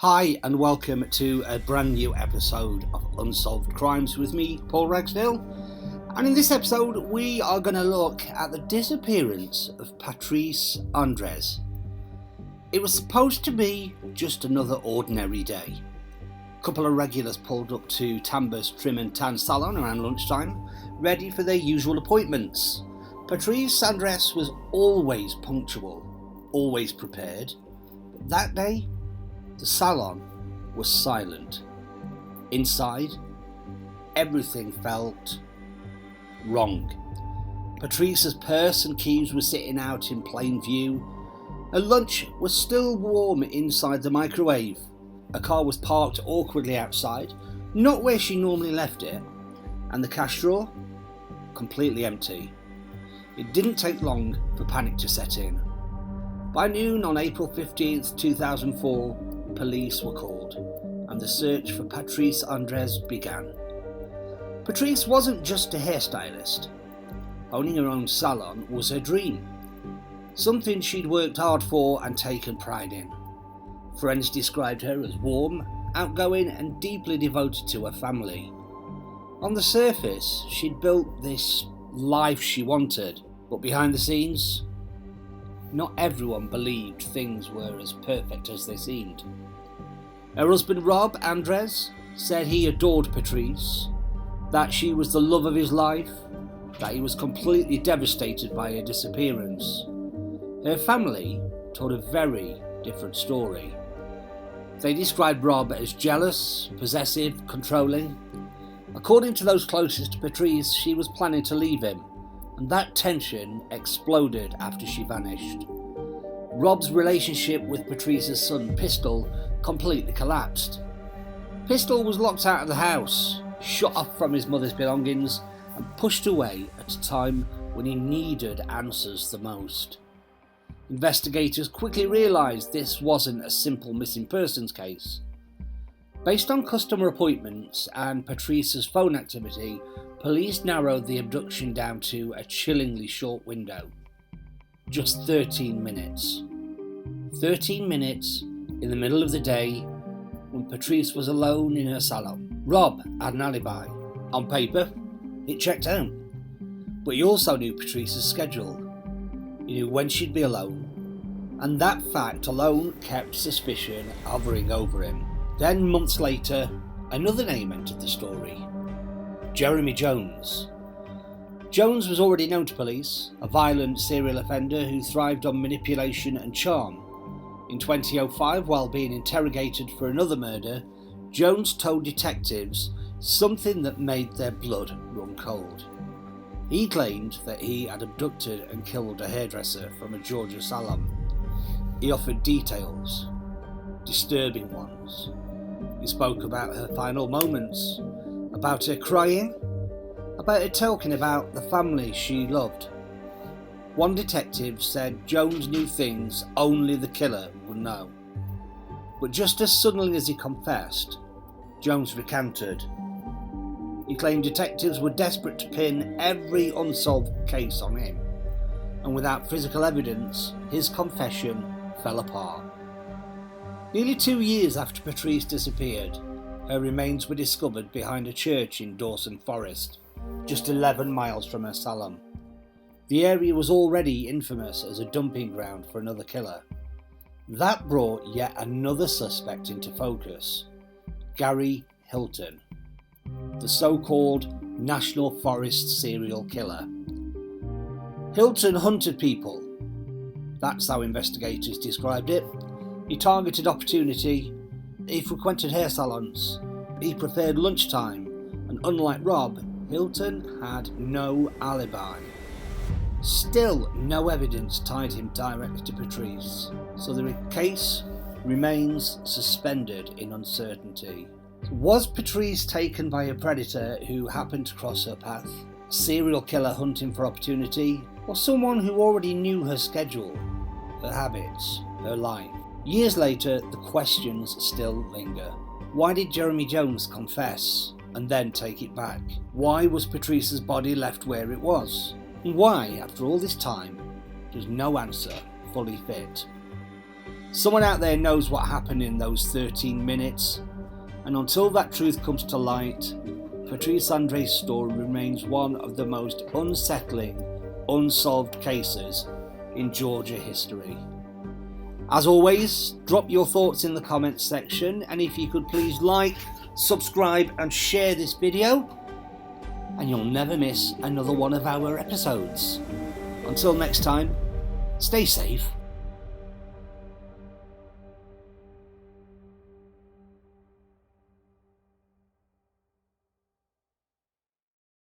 Hi and welcome to a brand new episode of Unsolved Crimes with me, Paul Ragsdale. And in this episode we are going to look at the disappearance of Patrice Endres. It was supposed to be just another ordinary day. A couple of regulars pulled up to Tamber's Trim and Tan salon around lunchtime, ready for their usual appointments. Patrice Endres was always punctual, always prepared, but that day the salon was silent. Inside, everything felt wrong. Patrice's purse and keys were sitting out in plain view. Her lunch was still warm inside the microwave. A car was parked awkwardly outside, not where she normally left it, and the cash drawer completely empty. It didn't take long for panic to set in. By noon on April 15th, 2004, police were called, and the search for Patrice Endres began. Patrice wasn't just a hairstylist. Owning her own salon was her dream, something she'd worked hard for and taken pride in. Friends described her as warm, outgoing, and deeply devoted to her family. On the surface, she'd built this life she wanted, but behind the scenes, not everyone believed things were as perfect as they seemed. Her husband Rob Endres said he adored Patrice, that she was the love of his life, that he was completely devastated by her disappearance. Her family told a very different story. They described Rob as jealous, possessive, controlling. According to those closest to Patrice, she was planning to leave him, and that tension exploded after she vanished. Rob's relationship with Patrice's son Pistol completely collapsed. Pistol was locked out of the house, shut off from his mother's belongings, and pushed away at a time when he needed answers the most. Investigators quickly realised this wasn't a simple missing persons case. Based on customer appointments and Patrice's phone activity, police narrowed the abduction down to a chillingly short window. Just 13 minutes. 13 minutes in the middle of the day when Patrice was alone in her salon. Rob had an alibi. On paper, it checked out. But he also knew Patrice's schedule. He knew when she'd be alone, and that fact alone kept suspicion hovering over him. Then, months later, another name entered the story. Jeremy Jones. Jones was already known to police, a violent serial offender who thrived on manipulation and charm. In 2005, while being interrogated for another murder, Jones told detectives something that made their blood run cold. He claimed that he had abducted and killed a hairdresser from a Georgia salon. He offered details, disturbing ones. He spoke about her final moments, about her crying, about her talking about the family she loved. One detective said Jones knew things only the killer would know. But just as suddenly as he confessed, Jones recanted. He claimed detectives were desperate to pin every unsolved case on him, and without physical evidence, his confession fell apart. Nearly 2 years after Patrice disappeared, her remains were discovered behind a church in Dawson Forest, just 11 miles from her salon. The area was already infamous as a dumping ground for another killer. That brought yet another suspect into focus, Gary Hilton, the so-called National Forest serial killer. Hilton hunted people. That's how investigators described it. He targeted opportunity, he frequented hair salons, he preferred lunchtime, and unlike Rob, Hilton had no alibi. Still, no evidence tied him directly to Patrice, so the case remains suspended in uncertainty. Was Patrice taken by a predator who happened to cross her path? A serial killer hunting for opportunity? Or someone who already knew her schedule, her habits, her life? Years later, the questions still linger. Why did Jeremy Jones confess and then take it back? Why was Patrice's body left where it was? And why, after all this time, does no answer fully fit? Someone out there knows what happened in those 13 minutes, and until that truth comes to light, Patrice Endres' story remains one of the most unsettling, unsolved cases in Georgia history. As always, drop your thoughts in the comments section, and if you could please like, subscribe and share this video, and you'll never miss another one of our episodes. Until next time, stay safe